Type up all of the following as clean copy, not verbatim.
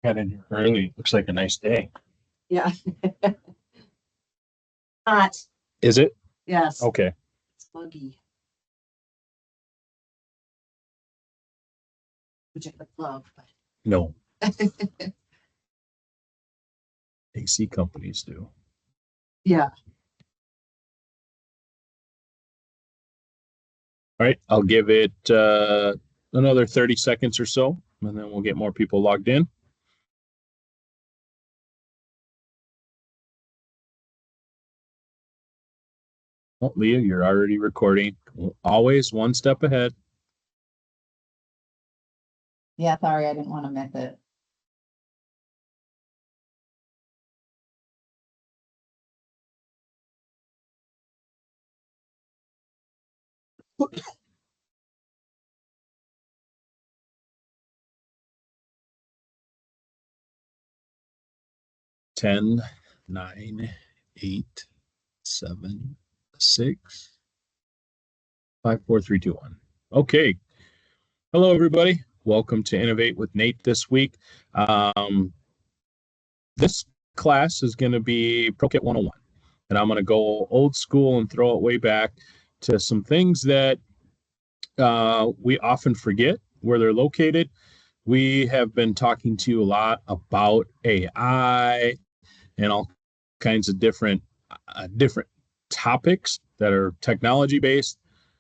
Got in here early. Looks like a nice day. Yeah. Hot. Is it? Yes. Okay. It's buggy. Which I would love, but No. AC companies do. yeah. All right. I'll give it another 30 seconds or so, and then we'll get more people logged in. Oh, Leah, you're already recording. Always one step ahead. Yeah, sorry, I didn't want to miss it. Ten, 9, 8, 7, 6, 5, 4, 3, 2, 1. Okay. Hello, everybody. Welcome to Innovate with Nate this week. This class is going to be ProKit 101, and I'm going to go old school and throw it way back to some things that we often forget where they're located. We have been talking to you a lot about AI and all kinds of different topics that are technology based.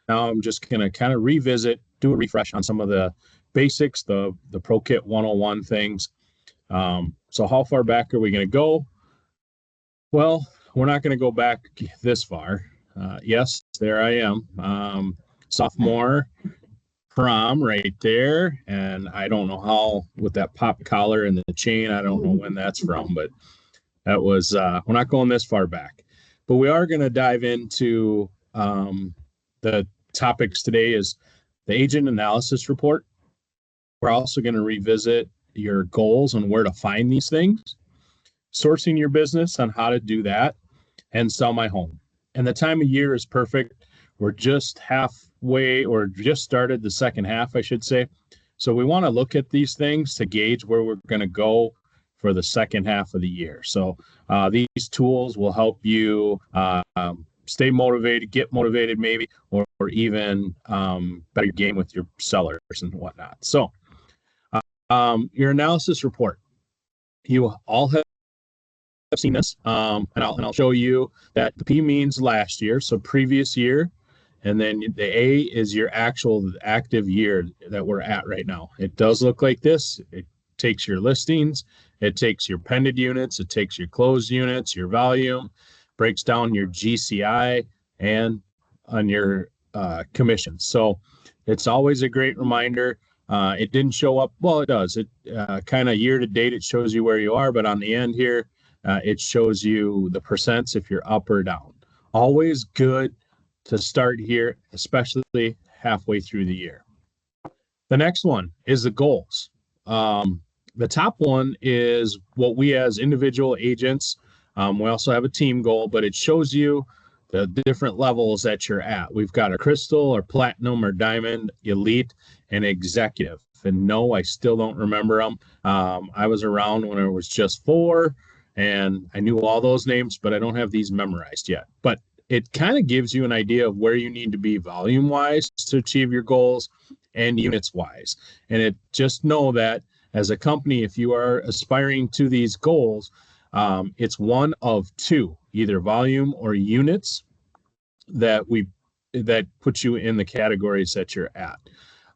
Now I'm just going to kind of revisit, do a refresh on some of the basics, the ProKit 101 things. So how far back are we going to go? Well, we're not going to go back this far. Yes, there I am. Sophomore prom right there. And I don't know how, with that pop collar and the chain, I don't know when that's from, but that was, we're not going this far back. But we are going to dive into the topics today is the agent analysis report. We're also going to revisit your goals and where to find these things, sourcing your business on how to do that, and sell my home. And the time of year is perfect. We're just halfway, or just started the second half, I should say. So we want to look at these things to gauge where we're going to go for the second half of the year. So these tools will help you stay motivated, get motivated maybe, or even better your game with your sellers and whatnot. So your analysis report, you all have seen this, and I'll show you that the P means last year, so previous year, and then the A is your actual active year that we're at right now. It does look like this. It takes your listings, it takes your pended units, it takes your closed units, your volume, breaks down your GCI and on your commissions. So it's always a great reminder. It didn't show up. Well, it does. It kind of year to date, it shows you where you are, but on the end here, it shows you the percents if you're up or down. Always good to start here, especially halfway through the year. The next one is the goals. The top one is what we as individual agents, we also have a team goal, but it shows you the different levels that you're at. We've got a crystal or platinum or diamond, elite, and executive. And no, I still don't remember them. I was around when it was just 4, and I knew all those names, but I don't have these memorized yet. But it kind of gives you an idea of where you need to be volume-wise to achieve your goals and units-wise. And it just know that as a company, if you are aspiring to these goals, it's one of two, either volume or units that puts you in the categories that you're at.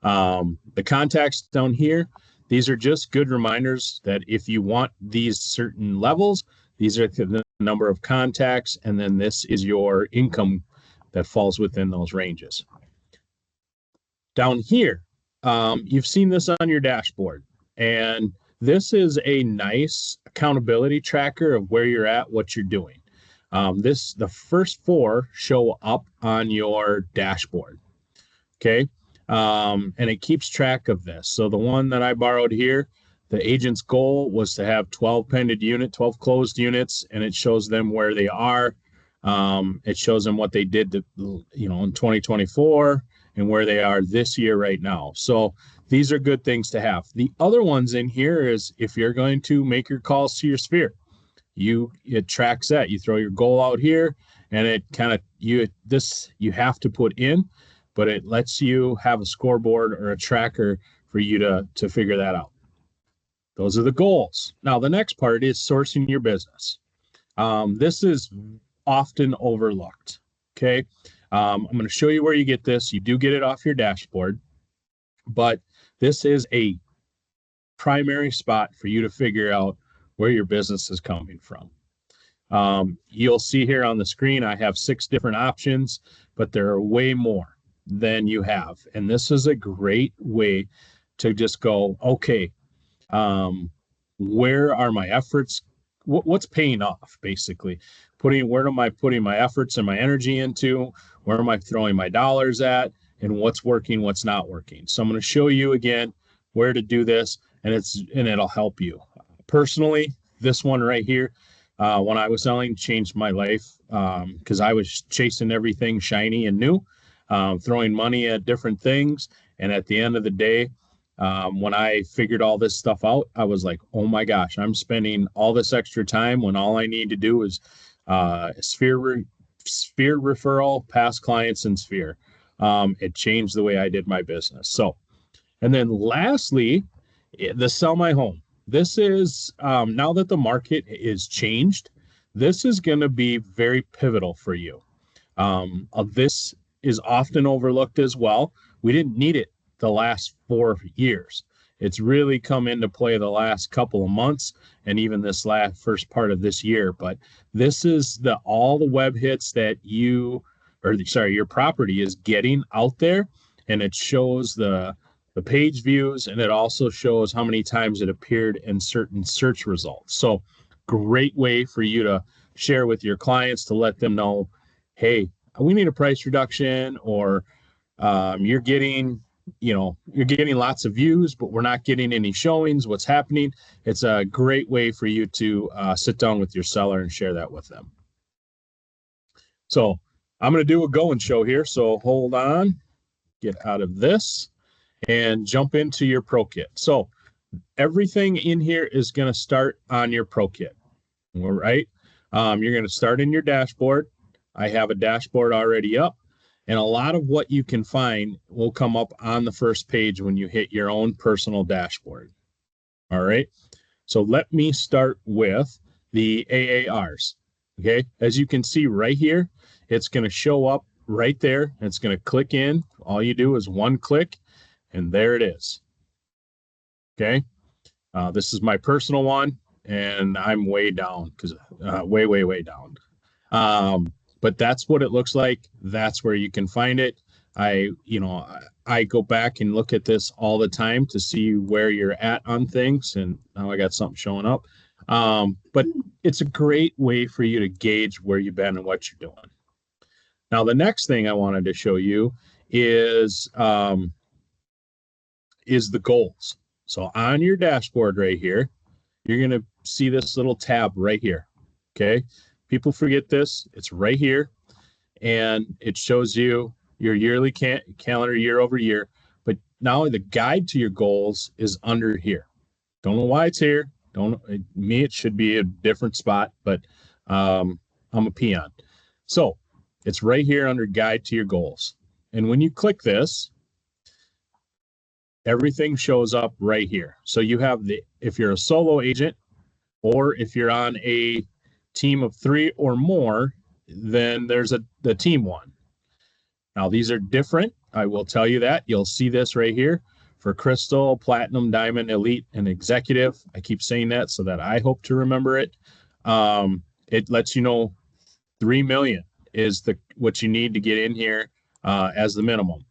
The contacts down here, these are just good reminders that if you want these certain levels, these are the number of contacts, and then this is your income that falls within those ranges. Down here, you've seen this on your dashboard, and this is a nice accountability tracker of where you're at, what you're doing. The first 4 show up on your dashboard. Okay. And it keeps track of this. So the one that I borrowed here, the agent's goal was to have 12 pended unit, 12 closed units, and it shows them where they are It shows them what they did to, in 2024 and where they are this year right now. So these are good things to have. The other ones in here is if you're going to make your calls to your sphere, it tracks that. You throw your goal out here, and it kind of you have to put in, but it lets you have a scoreboard or a tracker for you to figure that out. Those are the goals. Now the next part is sourcing your business. This is often overlooked. Okay. I'm going to show you where you get this. You do get it off your dashboard, but this is a primary spot for you to figure out where your business is coming from. You'll see here on the screen, I have 6 different options, but there are way more than you have. And this is a great way to just go, okay, where are my efforts? What's paying off, basically? Where am I putting my efforts and my energy into? Where am I throwing my dollars at? And what's working, what's not working? So I'm going to show you again where to do this, and it'll help you. Personally, this one right here, when I was selling, changed my life because I was chasing everything shiny and new, throwing money at different things. And at the end of the day, when I figured all this stuff out, I was like, oh my gosh, I'm spending all this extra time when all I need to do is sphere referral, past clients, and sphere. It changed the way I did my business. So, and then lastly, the sell my home. This is now that the market is changed, this is going to be very pivotal for you. This is often overlooked as well. We didn't need it the last 4 years. It's really come into play the last couple of months and even this first part of this year. But this is all the web hits that your property is getting out there, and it shows the page views, and it also shows how many times it appeared in certain search results. So great way for you to share with your clients to let them know, hey, we need a price reduction, or you're getting lots of views, but we're not getting any showings. What's happening? It's a great way for you to sit down with your seller and share that with them. So I'm going to do a go and show here. So hold on, get out of this and jump into your ProKit. So everything in here is going to start on your ProKit. All right. You're going to start in your dashboard. I have a dashboard already up. And a lot of what you can find will come up on the first page when you hit your own personal dashboard. All right. So let me start with the AARs. Okay. As you can see right here, it's going to show up right there. It's going to click in. All you do is one click, and there it is. Okay. This is my personal one, and I'm way down because way down. But that's what it looks like. That's where you can find it. I go back and look at this all the time to see where you're at on things. And now I got something showing up. But it's a great way for you to gauge where you've been and what you're doing. Now, the next thing I wanted to show you is the goals. So on your dashboard right here, you're going to see this little tab right here. Okay. People forget this. It's right here, and it shows you your yearly calendar year over year. But now the guide to your goals is under here. Don't know why it's here. It should be a different spot, but I'm a peon. So it's right here under guide to your goals. And when you click this, everything shows up right here. So you have if you're a solo agent, or if you're on a team of 3 or more, then there's the team one. Now these are different. I will tell you that. You'll see this right here for Crystal, Platinum, Diamond, Elite, and Executive. I keep saying that so that I hope to remember it. It lets you know 3 million is what you need to get in here as the minimum,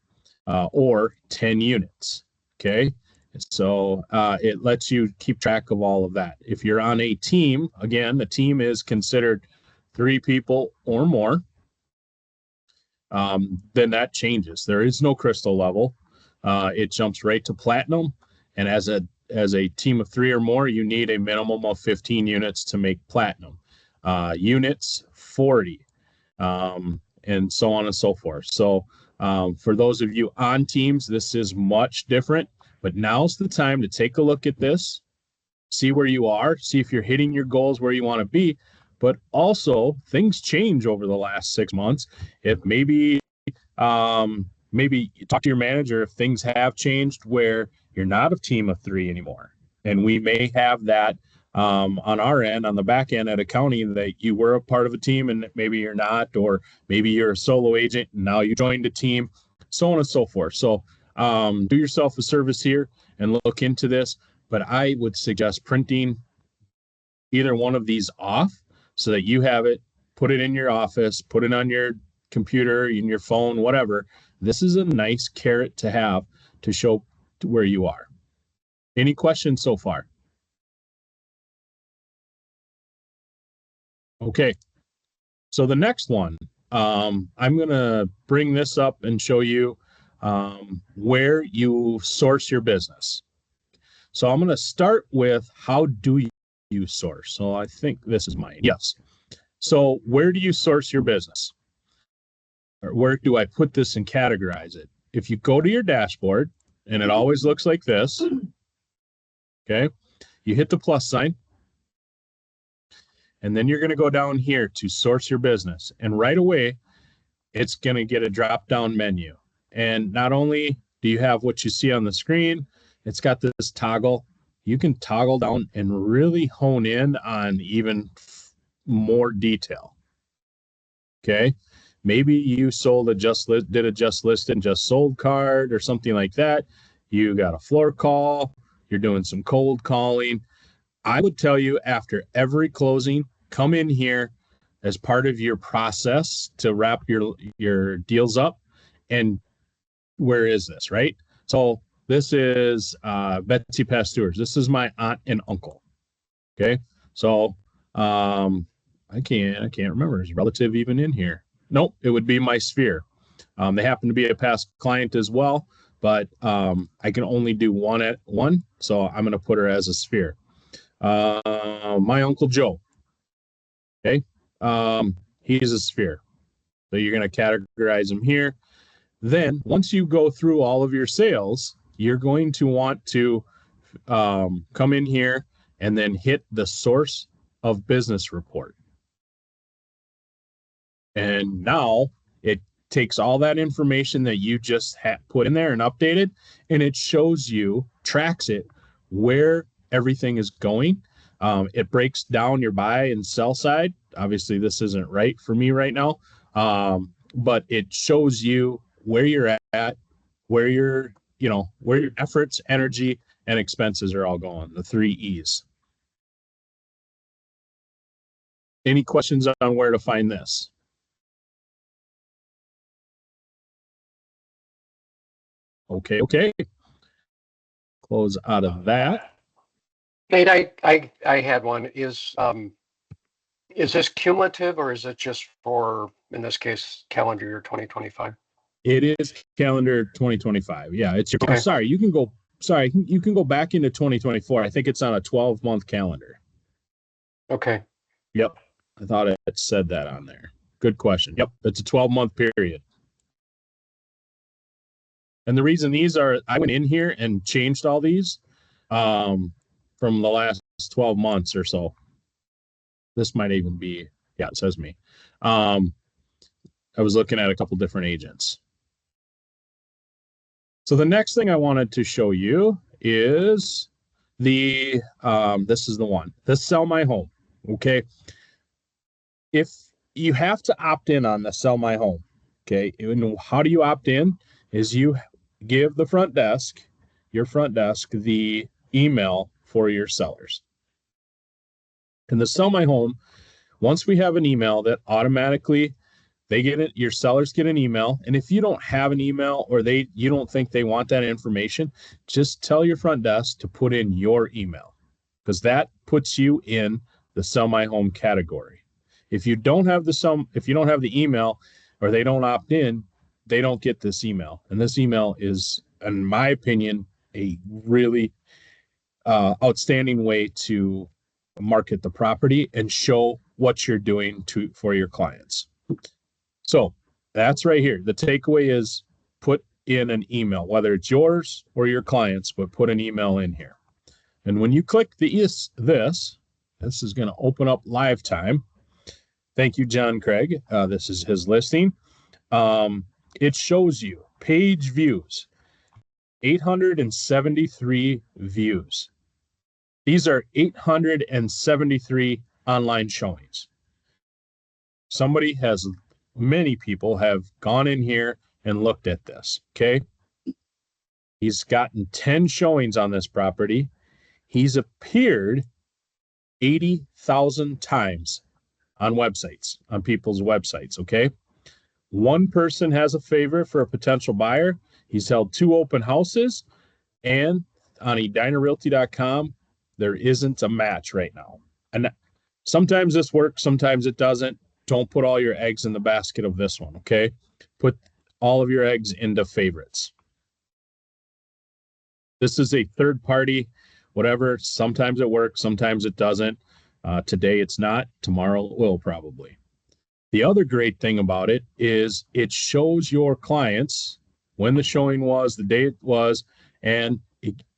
or 10 units. Okay. So it lets you keep track of all of that. If you're on a team, again, the team is considered 3 people or more, then that changes. There is no crystal level. It jumps right to platinum. And as a team of 3 or more, you need a minimum of 15 units to make platinum. Units, 40. and so on and so forth. So for those of you on teams, this is much different, but now's the time to take a look at this, see where you are, see if you're hitting your goals where you want to be. But also things change over the last 6 months. If maybe maybe you talk to your manager if things have changed where you're not a team of 3 anymore. And we may have that on our end, on the back end at accounting, that you were a part of a team and maybe you're not, or maybe you're a solo agent and now you joined a team, so on and so forth. So do yourself a service here and look into this. But I would suggest printing either one of these off so that you have it, put it in your office, put it on your computer, in your phone, whatever. This is a nice carrot to have to show where you are. Any questions so far? Okay. So the next one, I'm going to bring this up and show you where you source your business. So I'm going to start with how do you source? So I think this is mine. Yes. So where do you source your business? Or where do I put this and categorize it? If you go to your dashboard, and it always looks like this, okay, you hit the plus sign, and then you're going to go down here to source your business. And right away, it's going to get a drop-down menu. And not only do you have what you see on the screen, it's got this toggle. You can toggle down and really hone in on even more detail. Okay. Maybe you sold did a just listed and just sold card or something like that. You got a floor call. You're doing some cold calling. I would tell you after every closing, come in here as part of your process to wrap your deals up. And where is this, right? So this is Betsy Pasteur's. This is my aunt and uncle. Okay. So I can't remember. Is relative even in here? Nope, it would be my sphere. They happen to be a past client as well, but I can only do one at one. So I'm going to put her as a sphere. My Uncle Joe. Okay. He's a sphere. So you're going to categorize him here. Then once you go through all of your sales, you're going to want to come in here and then hit the source of business report. And now it takes all that information that you just put in there and updated, and it shows you, tracks it, where everything is going. It breaks down your buy and sell side. Obviously, this isn't right for me right now, but it shows you where you're at, where your efforts, energy, and expenses are all going, the 3 E's. Any questions on where to find this? Okay. Close out of that. Nate, I had one. Is this cumulative or is it just for, in this case, calendar year 2025? It is calendar 2025. Yeah, it's your. Okay. Sorry, you can go back into 2024. I think it's on a 12-month calendar. Okay. Yep, I thought it said that on there. Good question. Yep, it's a 12-month period. And the reason these are, I went in here and changed all these from the last 12 months or so. This might even be, yeah, it says me. I was looking at a couple different agents. So the next thing I wanted to show you is this is the one, the Sell My Home. Okay. If you have to opt in on the Sell My Home, okay, and how do you opt in? Is you give the front desk, your front desk, the email for your sellers. And the Sell My Home, once we have an email that automatically they get it, your sellers get an email. And if you don't have an email or you don't think they want that information, just tell your front desk to put in your email, because that puts you in the Sell My Home category. If you don't have the email or they don't opt in, they don't get this email. And this email is, in my opinion, a really outstanding way to market the property and show what you're doing for your clients. So that's right here. The takeaway is put in an email, whether it's yours or your clients, but put an email in here. And when you click this is going to open up live time. Thank you, John Craig. This is his listing. It shows you page views, 873 views. These are 873 online showings. Many people have gone in here and looked at this. Okay. He's gotten 10 showings on this property. He's appeared 80,000 times on websites, on people's websites. Okay. One person has a favor for a potential buyer. He's held 2 open houses, and on edinarealty.com, there isn't a match right now. And sometimes this works, sometimes it doesn't. Don't put all your eggs in the basket of this one. Okay. Put all of your eggs into favorites. This is a third party, whatever. Sometimes it works, sometimes it doesn't. Today it's not, tomorrow it will probably. The other great thing about it is it shows your clients when the showing was, the date it was, and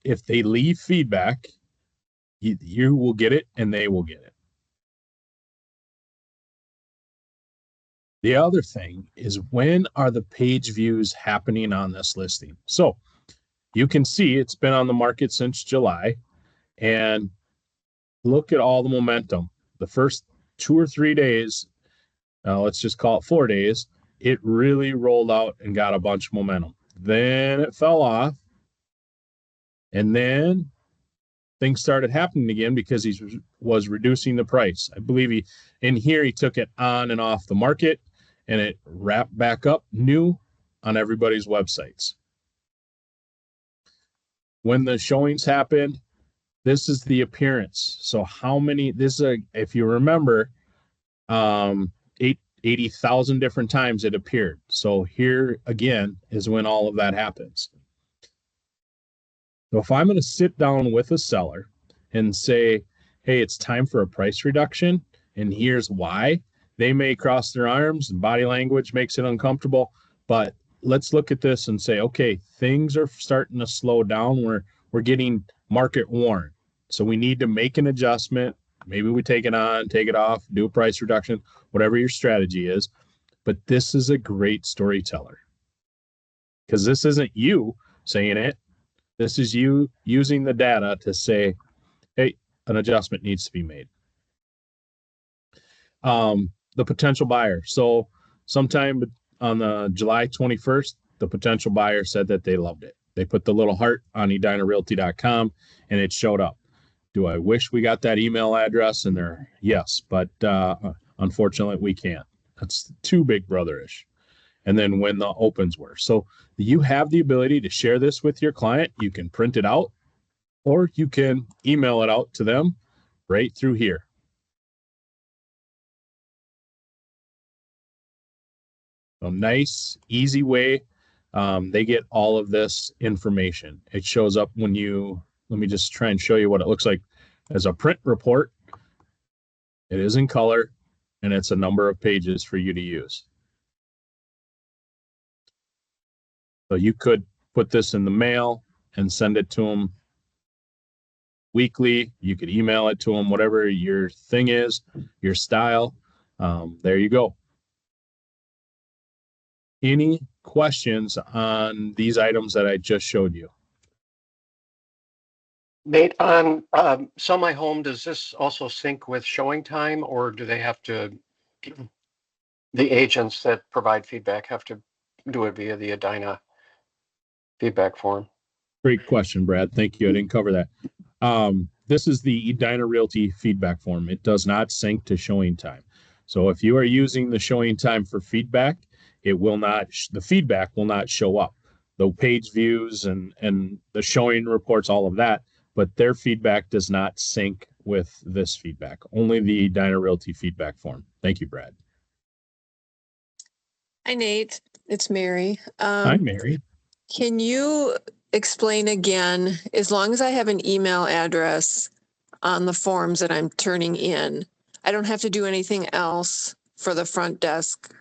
if they leave feedback, you will get it and they will get it. The other thing is, when are the page views happening on this listing? So you can see it's been on the market since July, and look at all the momentum. The first 2 or 3 days, let's just call it 4 days, it really rolled out and got a bunch of momentum. Then it fell off, and then things started happening again because he was reducing the price. I believe he took it on and off the market, and it wrapped back up new on everybody's websites. When the showings happened, this is the appearance. So how many, if you remember, 80,000 different times it appeared. So here again is when all of that happens. So if I'm going to sit down with a seller and say, hey, it's time for a price reduction, and here's why, they may cross their arms and body language makes it uncomfortable, but let's look at this and say, okay, things are starting to slow down. We're getting market worn. So we need to make an adjustment. Maybe we take it on, take it off, do a price reduction, whatever your strategy is. But this is a great storyteller, because this isn't you saying it. This is you using the data to say, hey, an adjustment needs to be made. The potential buyer. So sometime on the July 21st, the potential buyer said that they loved it. They put the little heart on edinarealty.com and it showed up. Do I wish we got that email address in there? Yes, but unfortunately we can't. That's too big brother-ish. And then when the opens were. So you have the ability to share this with your client. You can print it out, or you can email it out to them right through here. A nice, easy way. They get all of this information. It shows up when let me just try and show you what it looks like as a print report. It is in color, and it's a number of pages for you to use. So you could put this in the mail and send it to them weekly. You could email it to them, whatever your thing is, your style. There you go. Any questions on these items that I just showed you? Nate, on Sell My Home, does this also sync with showing time, or do they have to, the agents that provide feedback have to do it via the Edina feedback form? Great question, Brad. Thank you. I didn't cover that. This is the Edina Realty feedback form. It does not sync to showing time. So if you are using the showing time for feedback, it will not, the feedback will not show up. The page views and the showing reports, all of that, but their feedback does not sync with this feedback. Only the Edina Realty feedback form. Thank you, Brad. Hi, Nate. It's Mary. Hi, Mary. Can you explain again, as long as I have an email address on the forms that I'm turning in, I don't have to do anything else for the front desk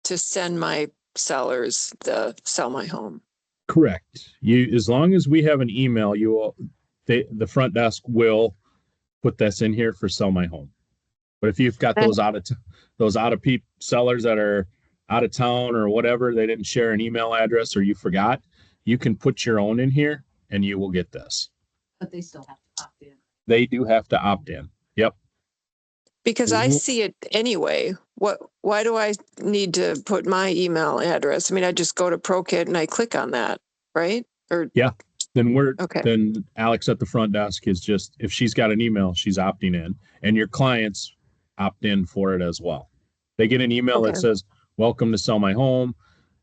to send my sellers the sell my home. Correct. You, as long as we have an email, you will, the front desk will put this in here for sell my home. But if you've got those out of sellers that are out of town or whatever, they didn't share an email address or you forgot, you can put your own in here and you will get this. But they still have to opt in. They do have to opt in. Yep. Because I see it anyway. Why do I need to put my email address? I mean, I just go to ProKit and I click on that, right? Or yeah. Then okay. Then Alex at the front desk is just, if she's got an email, she's opting in, and your clients opt in for it as well. They get an email that says, welcome to sell my home.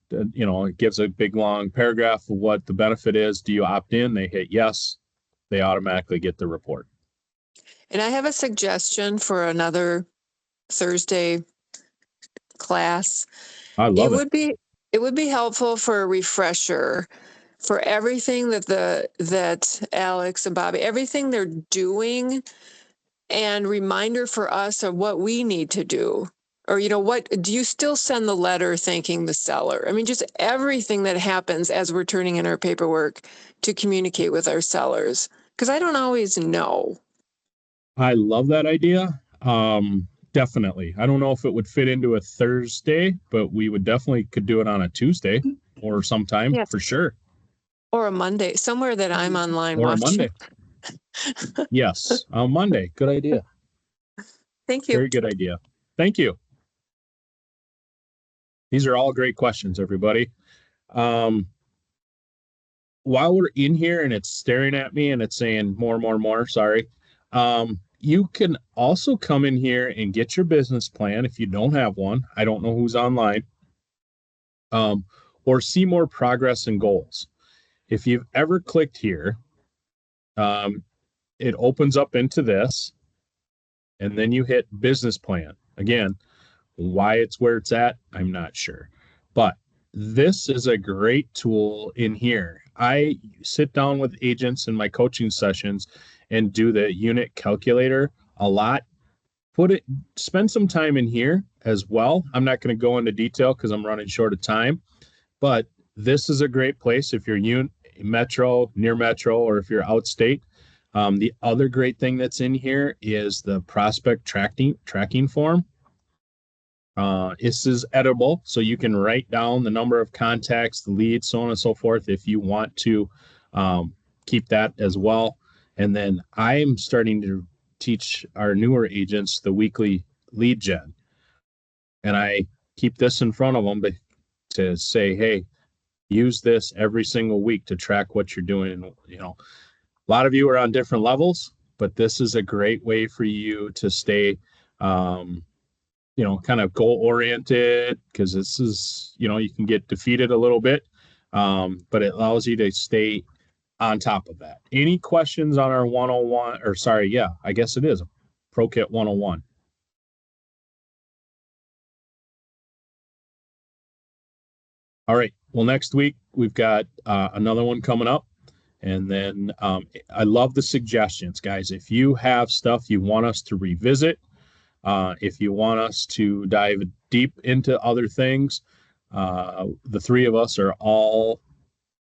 You know, it gives a big long paragraph of what the benefit is. Do you opt in? They hit yes. They automatically get the report. And I have a suggestion for another Thursday class. I love it. It would be helpful for a refresher for everything that Alex and Bobby, everything they're doing, and reminder for us of what we need to do. Or, you know, what do you still send the letter thanking the seller? I mean, just everything that happens as we're turning in our paperwork to communicate with our sellers, because I don't always know. I love that idea. Definitely. I don't know if it would fit into a Thursday, but we would definitely could do it on a Tuesday or sometime for sure. Or a Monday, somewhere that I'm online or watching. a Monday. Yes, on Monday. Good idea. Thank you. Very good idea. Thank you. These are all great questions, everybody. While we're in here and it's staring at me and it's saying more, sorry. You can also come in here and get your business plan if you don't have one. I don't know who's online. Or see more progress and goals. If you've ever clicked here, it opens up into this, and then you hit business plan. Again, why it's where it's at, I'm not sure. But this is a great tool in here. I sit down with agents in my coaching sessions and do the unit calculator a lot. Spend some time in here as well. I'm not going to go into detail because I'm running short of time, but this is a great place if you're metro, near metro, or if you're outstate. The other great thing that's in here is the prospect tracking form. This is editable, so you can write down the number of contacts, the leads, so on and so forth, if you want to keep that as well. And then I'm starting to teach our newer agents the weekly lead gen. And I keep this in front of them to say, hey, use this every single week to track what you're doing. You know, a lot of you are on different levels, but this is a great way for you to stay, you know, kind of goal oriented, because this is, you know, you can get defeated a little bit, but it allows you to stay on top of that. Any questions on our 101 or sorry, yeah, I guess it is ProKit 101. All right. Well, next week we've got another one coming up. And then I love the suggestions, guys. If you have stuff you want us to revisit, if you want us to dive deep into other things, the three of us are all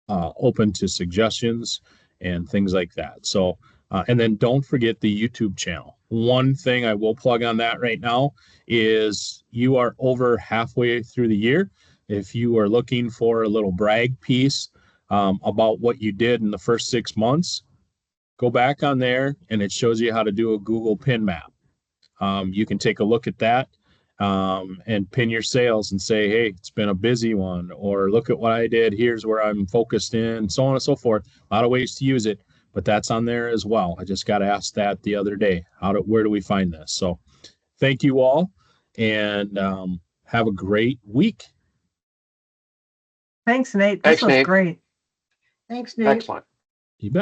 open to suggestions and things like that. So, and then don't forget the YouTube channel. One thing I will plug on that right now is you are over halfway through the year. If you are looking for a little brag piece about what you did in the first 6 months, go back on there and it shows you how to do a Google pin map. You can take a look at that and pin your sales and say, hey, it's been a busy one, or look at what I did. Here's where I'm focused in, so on and so forth. A lot of ways to use it, but that's on there as well. I just got asked that the other day. Where do we find this? So thank you all, and have a great week. Thanks, Nate. Thanks, This was Nate. great. Thanks, Nate. Excellent. You bet.